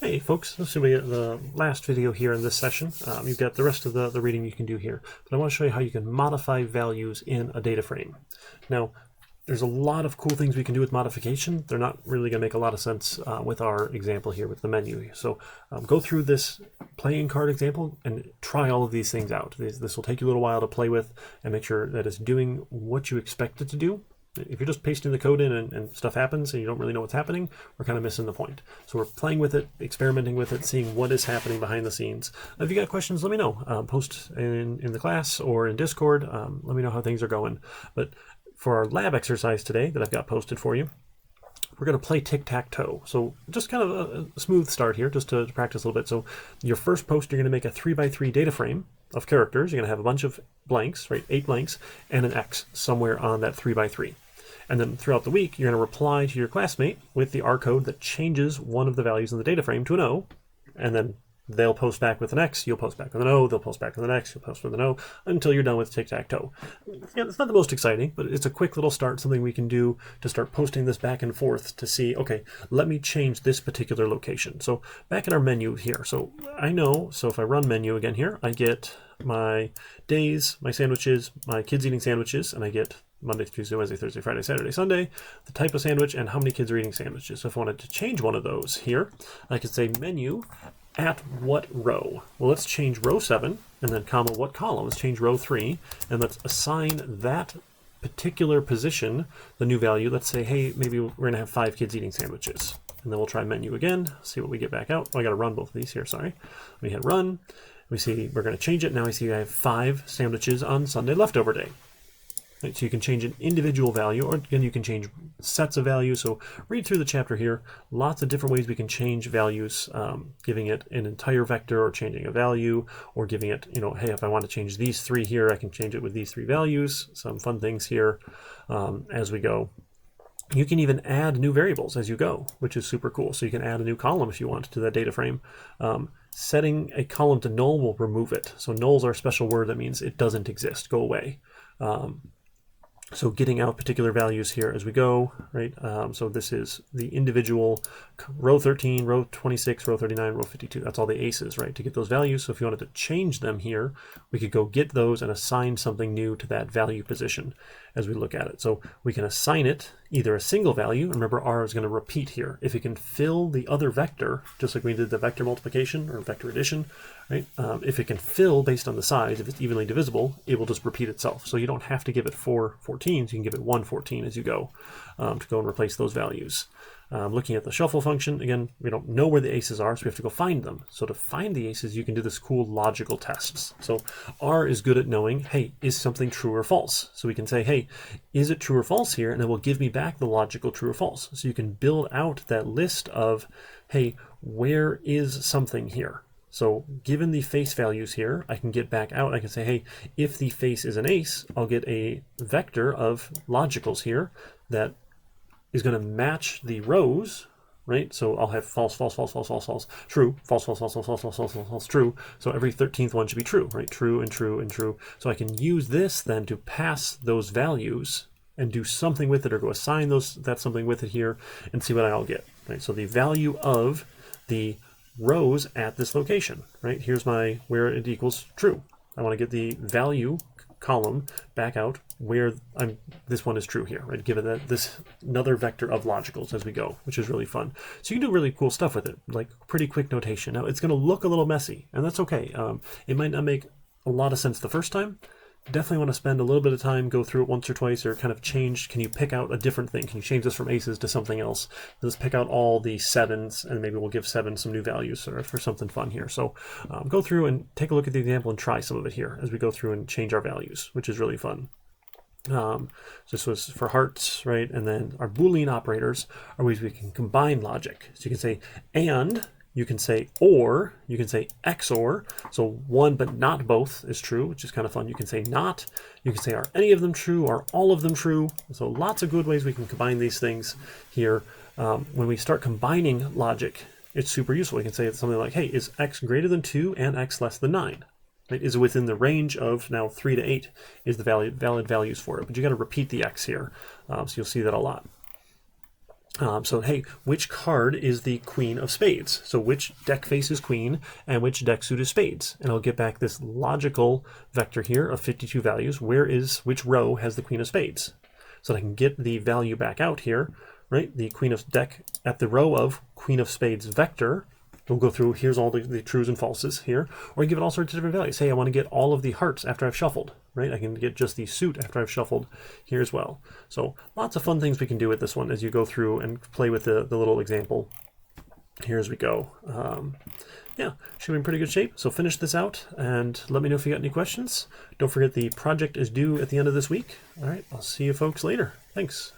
Hey folks, this will be the last video here in this session. You've got the rest of the reading you can do here, but I want to show you how you can modify values in a data frame. Now, there's a lot of cool things we can do with modification. They're not really going to make a lot of sense with our example here with the menu. So go through this playing card example and try all of these things out. This will take you a little while to play with and make sure that it's doing what you expect it to do. If you're just pasting the code in and stuff happens and you don't really know what's happening, we're kind of missing the point. So we're playing with it, experimenting with it, seeing what is happening behind the scenes. If you got questions, let me know. Post in the class or in Discord. Let me know how things are going. But for our lab exercise today that I've got posted for you, we're going to play tic-tac-toe. So just kind of a smooth start here, just to practice a little bit. So your first post, you're going to make a 3x3 data frame of characters. You're going to have a bunch of blanks, right? 8 blanks, and an X somewhere on that 3x3. And then throughout the week, you're going to reply to your classmate with the R code that changes one of the values in the data frame to an O, and then they'll post back with an X, you'll post back with an O, they'll post back with an X, you'll post with an O, until you're done with tic-tac-toe. Yeah, it's not the most exciting, but it's a quick little start, something we can do to start posting this back and forth to see, okay, let me change this particular location. So back in our menu here, so I know, so if I run menu again here, I get my days, my sandwiches, my kids eating sandwiches, and I get Monday, Tuesday, Wednesday, Thursday, Friday, Saturday, Sunday, the type of sandwich, and how many kids are eating sandwiches. So if I wanted to change one of those here, I could say menu at what row? Well, let's change row 7, and then comma what column? Let's change row 3, and let's assign that particular position the new value. Let's say, hey, maybe we're going to have 5 kids eating sandwiches. And then we'll try menu again, see what we get back out. Oh, I got to run both of these here, sorry. We hit run. We see we're going to change it. Now we see I have 5 sandwiches on Sunday leftover day. Right, so you can change an individual value, or again, you can change sets of values. So read through the chapter here. Lots of different ways we can change values, giving it an entire vector or changing a value, or giving it, you know, hey, if I want to change these 3 here, I can change it with these 3 values. Some fun things here as we go. You can even add new variables as you go, which is super cool. So you can add a new column if you want to that data frame. Setting a column to null will remove it. So nulls are a special word that means it doesn't exist, go away. So getting out particular values here as we go, right? So this is the individual row 13, row 26, row 39, row 52. That's all the aces, right? To get those values. So if you wanted to change them here, we could go get those and assign something new to that value position as we look at it. So we can assign it either a single value, and remember R is going to repeat here. If it can fill the other vector, just like we did the vector multiplication or vector addition, right? If it can fill based on the size, if it's evenly divisible, it will just repeat itself. So you don't have to give it 4 14s, you can give it 1 14 as you go to go and replace those values. Looking at the shuffle function, again, we don't know where the aces are, so we have to go find them. So to find the aces, you can do this cool logical tests. So R is good at knowing, hey, is something true or false? So we can say, hey, is it true or false here? And it will give me back the logical true or false. So you can build out that list of, hey, where is something here? So given the face values here, I can get back out. I can say, hey, if the face is an ace, I'll get a vector of logicals here that is going to match the rows, right? So I'll have false, false, false, false, false, false, true, false, false, false, false, false, false, false, false, true. So every 13th one should be true, right? True and true and true. So I can use this then to pass those values and do something with it, or go assign that something with it here and see what I'll get, right? So the value of the rows at this location, right? Here's my where it equals true. I want to get the value column back out where this one is true here, right? Given that this another vector of logicals as we go, which is really fun. So you can do really cool stuff with it, like pretty quick notation. Now it's going to look a little messy, and that's okay. It might not make a lot of sense the first time. Definitely want to spend a little bit of time, go through it once or twice, or kind of change. Can you pick out a different thing? Can you change this from aces to something else? Let's pick out all the 7s, and maybe we'll give 7 some new values for something fun here. So go through and take a look at the example and try some of it here as we go through and change our values, which is really fun. This was for hearts, right? And then our Boolean operators are ways we can combine logic. So you can say and, you can say or, you can say XOR, so one but not both is true, which is kind of fun. You can say not, you can say are any of them true, are all of them true? So lots of good ways we can combine these things here. When we start combining logic, it's super useful. We can say something like, hey, is X greater than 2 and X less than 9? Right? Is it within the range of now 3 to 8 is the valid values for it, but you got to repeat the X here. So you'll see that a lot. So, hey, which card is the queen of spades? So which deck face is queen and which deck suit is spades? And I'll get back this logical vector here of 52 values. Which row has the queen of spades? So that I can get the value back out here, right? The queen of deck at the row of queen of spades vector. We'll go through, here's all the trues and falses here, or give it all sorts of different values. Hey, I want to get all of the hearts after I've shuffled, right? I can get just the suit after I've shuffled here as well. So lots of fun things we can do with this one as you go through and play with the little example here as we go. Yeah, should be in pretty good shape. So finish this out and let me know if you got any questions. Don't forget the project is due at the end of this week. All right, I'll see you folks later. Thanks.